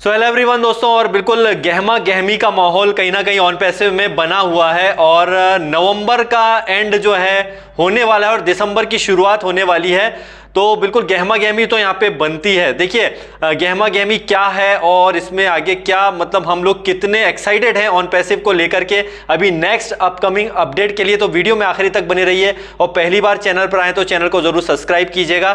So hello everyone दोस्तों, और बिल्कुल गहमा गहमी का माहौल कहीं ना कहीं ऑन पैसिव में बना हुआ है और नवंबर का एंड जो है होने वाला है और दिसंबर की शुरुआत होने वाली है। तो बिल्कुल गहमा गहमी तो यहाँ पे बनती है। देखिए गहमा गहमी क्या है और इसमें आगे क्या मतलब हम लोग कितने एक्साइटेड हैं ऑन पैसिव को लेकर के अभी नेक्स्ट अपकमिंग अपडेट के लिए, तो वीडियो में आखिरी तक बने रहिए और पहली बार चैनल पर आए तो चैनल को जरूर सब्सक्राइब कीजिएगा।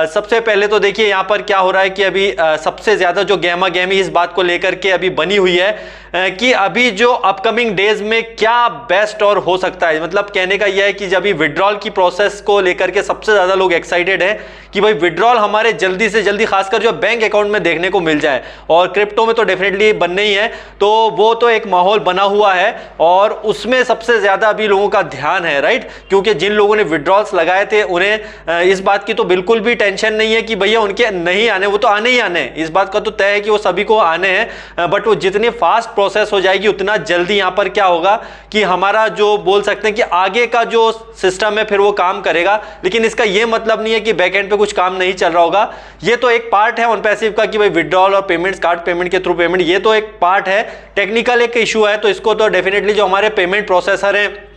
सबसे पहले तो देखिए यहाँ पर क्या हो रहा है कि अभी सबसे ज्यादा जो गहमा गहमी इस बात को लेकर के अभी बनी हुई है कि अभी जो अपकमिंग डेज में क्या बेस्ट और हो सकता है। मतलब कहने का यह है कि जब विड्रॉल की प्रोसेस को लेकर के सबसे ज्यादा लोग एक्साइटेड है कि भाई विड्रॉल हमारे जल्दी से जल्दी खासकर जो बैंक अकाउंट में देखने को मिल जाए, और क्रिप्टो में तो डेफिनेटली बनने ही है। तो वो तो एक माहौल बना हुआ है और उसमें सबसे ज्यादा अभी लोगों का ध्यान है, राइट। क्योंकि जिन लोगों ने विड्रॉल्स लगाए थे उन्हें इस बात की तो बिल्कुल भी टेंशन नहीं है कि भैया उनके नहीं आने, वो तो आने ही आने, इस बात का तो तय है कि वो सभी को आने हैं। बट वो जितने फास्ट प्रोसेस हो जाएगी उतना जल्दी यहाँ पर क्या होगा कि हमारा जो बोल सकते हैं कि आगे का जो सिस्टम है फिर वो काम करेगा। लेकिन इसका ये मतलब नहीं है कि बैकएंड पे कुछ काम नहीं चल रहा होगा। ये तो एक पार्ट है ऑन पैसिव का कि भाई विड्रॉल और पेमेंट्स, कार्ड पेमेंट के थ्रू पेमेंट, ये तो एक पार्ट है, टेक्निकल एक इशू है। तो इसको तो डेफिनेटली जो हमारे पेमेंट प्रोसेसर हैं,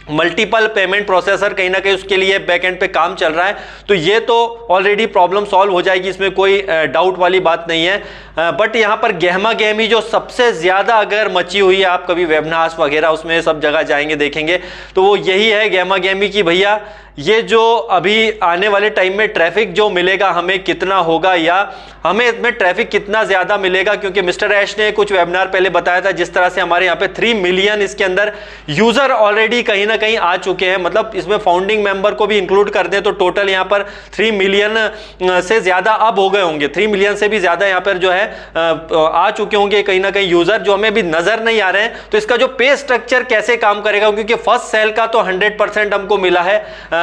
मल्टीपल पेमेंट प्रोसेसर, कहीं ना कहीं उसके लिए बैकएंड पे काम चल रहा है, तो ये तो ऑलरेडी प्रॉब्लम सॉल्व हो जाएगी, इसमें कोई डाउट वाली बात नहीं है। बट यहाँ पर गहमा गहमी जो सबसे ज्यादा अगर मची हुई है, आप कभी वेबनास वगैरह उसमें सब जगह जाएंगे देखेंगे, तो वो यही है गहमा गहमी की भैया ये जो अभी आने वाले टाइम में ट्रैफिक जो मिलेगा हमें कितना होगा, या हमें इसमें ट्रैफिक कितना ज्यादा मिलेगा। क्योंकि मिस्टर ऐश ने कुछ वेबिनार पहले बताया था जिस तरह से हमारे यहाँ पे 3 मिलियन इसके अंदर यूजर ऑलरेडी कहीं ना कहीं आ चुके हैं। मतलब इसमें फाउंडिंग मेंबर को भी इंक्लूड कर दें तो टोटल यहाँ पर 3 मिलियन से ज्यादा अब हो गए होंगे, 3 मिलियन से भी ज्यादा यहाँ पर जो है आ चुके होंगे कहीं ना कहीं यूजर, जो हमें भी नजर नहीं आ रहे हैं। तो इसका जो पे स्ट्रक्चर कैसे काम करेगा, क्योंकि फर्स्ट सेल का तो 100% हमको मिला है,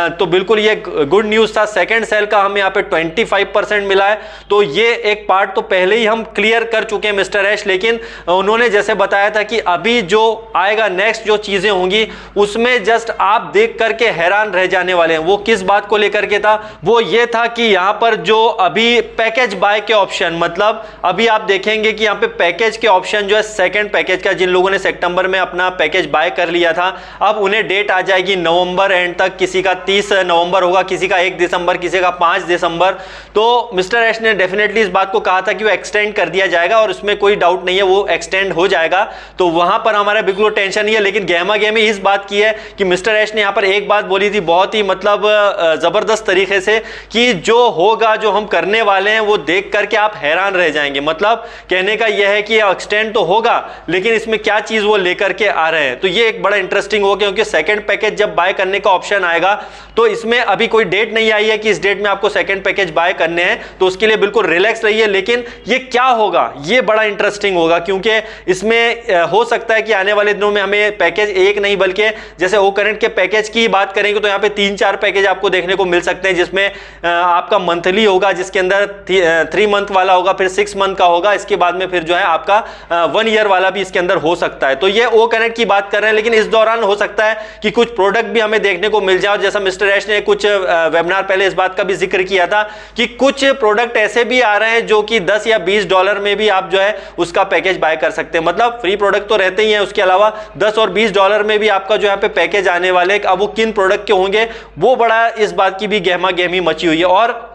तो बिल्कुल ये गुड न्यूज था। सेकंड सेल का हमें यहाँ पे 25% मिला है, तो ये एक पार्ट तो पहले ही हम क्लियर कर चुके हैं मिस्टर ऐश। लेकिन उन्होंने जैसे बताया था कि अभी जो आएगा नेक्स्ट जो चीजें होंगी उसमें जस्ट आप देख करके हैरान रह जाने वाले हैं। वो किस बात को लेकर के था, वो ये था कि यहाँ पर जो अभी पैकेज बाय के ऑप्शन, मतलब अभी आप देखेंगे कि यहाँ पे पैकेज के ऑप्शन जो है सेकंड पैकेज का, जिन लोगों ने सितंबर में अपना पैकेज बाय कर लिया था, अब उन्हें डेट आ जाएगी नवंबर एंड तक, किसी का 30 नवंबर होगा, किसी का 1 दिसंबर, किसी का 5 दिसंबर। तो मिस्टर ऐश ने डेफिनेटली इस बात को कहा था कि वो एक्सटेंड कर दिया जाएगा और उसमें कोई डाउट नहीं है, वो एक्सटेंड हो जाएगा। तो वहां पर हमारा बिल्कुल टेंशन नहीं है। लेकिन गहमा गहमी इस बात की है कि मिस्टर ऐश ने यहां पर एक बात बोली थी बहुत ही मतलब जबरदस्त तरीके से कि जो होगा, जो हम करने वाले हैं वो देख करके आप हैरान रह जाएंगे। मतलब कहने का यह है कि एक्सटेंड तो होगा लेकिन इसमें क्या चीज वो लेकर के आ रहे हैं। तो ये एक बड़ा इंटरेस्टिंग हो गया, क्योंकि सेकंड पैकेज जब बाय करने का ऑप्शन आएगा तो इसमें अभी कोई डेट नहीं आई है कि इस डेट में आपको सेकंड पैकेज बाय करने हैं, तो उसके लिए बिल्कुल रिलैक्स रहिए। लेकिन ये क्या होगा, ये बड़ा इंटरेस्टिंग होगा, क्योंकि इसमें हो सकता है कि आने वाले दिनों में हमें पैकेज एक नहीं बल्कि जैसे ओ करंट के पैकेज की बात करेंगे तो यहाँ पे 3-4 पैकेज आपको देखने को मिल सकते हैं, जिसमें आपका मंथली होगा, जिसके अंदर 3 मंथ वाला होगा, फिर 6 मंथ का होगा, इसके बाद में फिर जो है आपका 1 ईयर वाला भी इसके अंदर हो सकता है। तो ये ओ करंट की बात कर रहे हैं, लेकिन इस दौरान हो सकता है कि कुछ प्रोडक्ट भी हमें देखने को मिल जाए। जैसा मिस्टर ऐश ने कुछ वेबिनार पहले इस बात का भी जिक्र किया था कि कुछ प्रोडक्ट ऐसे भी आ रहे हैं जो कि $10 या $20 में भी आप जो है उसका पैकेज बाय कर सकते हैं। मतलब फ्री प्रोडक्ट तो रहते ही हैं, उसके अलावा $10 और $20 में भी आपका जो यहाँ पे पैकेज आने वाले। अब वो किन प्रोडक्ट के होंगे, वो बड़ा इस बात की भी गहमा गहमी मची हुई है। और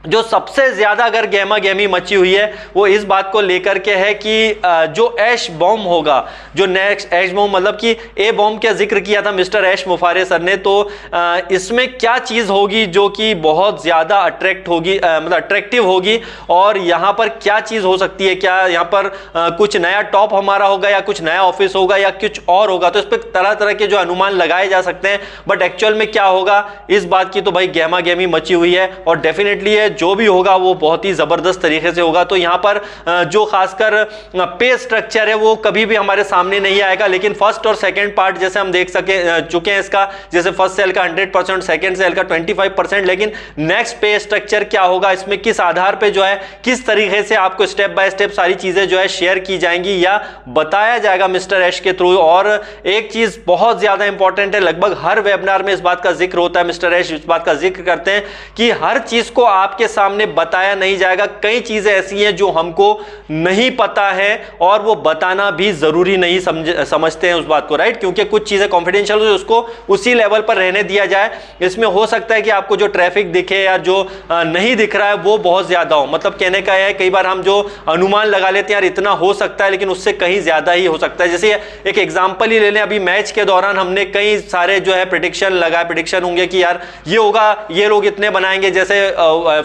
जो सबसे ज्यादा अगर गहमा गहमी मची हुई है वो इस बात को लेकर के है कि जो ऐश बॉम्ब होगा, जो नेक्स्ट ऐश बॉम्ब, मतलब कि ए बॉम्ब का जिक्र किया था मिस्टर ऐश मुफारे सर ने, तो इसमें क्या चीज होगी जो कि बहुत ज्यादा अट्रैक्ट होगी, मतलब अट्रैक्टिव होगी, और यहाँ पर क्या चीज हो सकती है, क्या यहाँ पर कुछ नया टॉप हमारा होगा या कुछ नया ऑफिस होगा या कुछ और होगा। तो इस पर तरह तरह के जो अनुमान लगाए जा सकते हैं, बट एक्चुअल में क्या होगा इस बात की तो भाई गहमा गहमी मची हुई है। और डेफिनेटली जो भी होगा वो बहुत ही जबरदस्त तरीके से होगा। तो यहां पर जो खासकर पे स्ट्रक्चर है वो कभी भी हमारे सामने नहीं आएगा, लेकिन फर्स्ट और सेकंड पार्ट जैसे हम देख चुके हैं इसका, जैसे फर्स्ट सेल का 100%, सेकंड सेल का 25%, लेकिन नेक्स्ट पे स्ट्रक्चर क्या होगा, इसमें किस आधार पे जो है किस तरीके से आपको स्टेप बाय स्टेप सारी चीजें जो है शेयर की जाएंगी या बताया जाएगा मिस्टर ऐश के थ्रू। और एक चीज बहुत ज्यादा इंपॉर्टेंट है, लगभग हर वेबिनार में इस बात का जिक्र होता है, मिस्टर ऐश इस बात का जिक्र करते हैं कि हर चीज को आप आपके सामने बताया नहीं जाएगा। कई चीजें ऐसी हैं जो हमको नहीं पता है और वो बताना भी जरूरी नहीं समझते हैं उस बात को, राइट, क्योंकि कुछ चीजें कॉन्फिडेंशियल हो, उसको उसी लेवल पर रहने दिया जाए। इसमें हो सकता है कि आपको जो ट्रैफिक दिखे या जो नहीं दिख रहा है वो बहुत ज्यादा हो। मतलब कहने का है, कई बार हम जो अनुमान लगा लेते हैं यार इतना हो सकता है, लेकिन उससे कहीं ज्यादा ही हो सकता है। जैसे एक एग्जांपल ही ले लें, अभी मैच के दौरान हमने कई सारे जो है प्रेडिक्शन लगाए, प्रेडिक्शन होंगे कि यार ये होगा, ये लोग इतने बनाएंगे। जैसे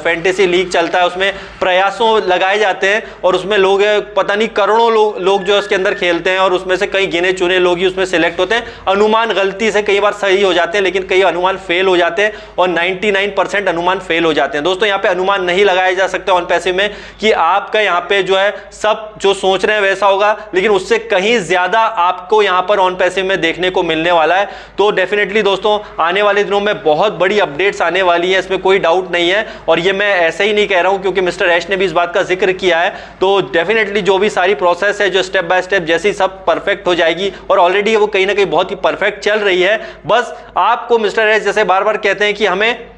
फैंटेसी लीग चलता है, उसमें प्रयासों लगाए जाते हैं और उसमें लोग पता नहीं करोड़ों लोग जो उसके अंदर खेलते हैं और उसमें से कई गिने चुने लोग ही उसमें सिलेक्ट होते हैं। अनुमान गलती से कई बार सही हो जाते हैं, लेकिन कई अनुमान फेल हो जाते हैं और 99% अनुमान फेल हो जाते हैं। दोस्तों यहाँ पे अनुमान नहीं लगाया जा सकता ऑन पैसिव में कि आपका यहाँ पे जो है सब जो सोच रहे हैं वैसा होगा, लेकिन उससे कहीं ज्यादा आपको यहाँ पर ऑन पैसिव में देखने को मिलने वाला है। तो डेफिनेटली दोस्तों आने वाले दिनों में बहुत बड़ी अपडेट्स आने वाली है, इसमें कोई डाउट नहीं है। और ये मैं ऐसे ही नहीं कह रहा हूं क्योंकि मिस्टर ऐश ने भी इस बात का जिक्र किया है। तो डेफिनेटली जो भी सारी प्रोसेस है, जो स्टेप बाय स्टेप जैसी सब परफेक्ट हो जाएगी, और ऑलरेडी वो कहीं ना कहीं बहुत ही परफेक्ट चल रही है। बस आपको मिस्टर ऐश जैसे बार बार कहते हैं कि हमें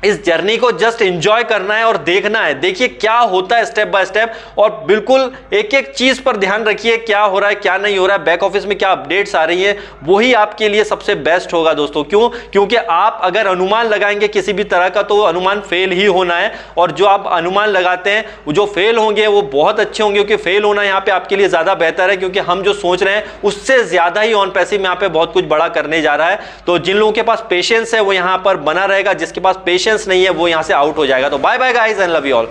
इस जर्नी को जस्ट एंजॉय करना है और देखना है। देखिए क्या होता है स्टेप बाय स्टेप, और बिल्कुल एक एक चीज पर ध्यान रखिए, क्या हो रहा है क्या नहीं हो रहा है, बैक ऑफिस में क्या अपडेट्स आ रही है, वही आपके लिए सबसे बेस्ट होगा दोस्तों। क्यों? क्योंकि आप अगर अनुमान लगाएंगे किसी भी तरह का, तो अनुमान फेल ही होना है। और जो आप अनुमान लगाते हैं जो फेल होंगे वो बहुत अच्छे होंगे, क्योंकि फेल होना यहाँ पे आपके लिए ज्यादा बेहतर है, क्योंकि हम जो सोच रहे हैं उससे ज्यादा ही ऑन पैसिव में यहाँ पे बहुत कुछ बड़ा करने जा रहा है। तो जिन लोगों के पास पेशेंस है वो यहाँ पर बना रहेगा, जिसके पास पेशेंस नहीं है वो यहां से आउट हो जाएगा। तो bye bye guys and love you all.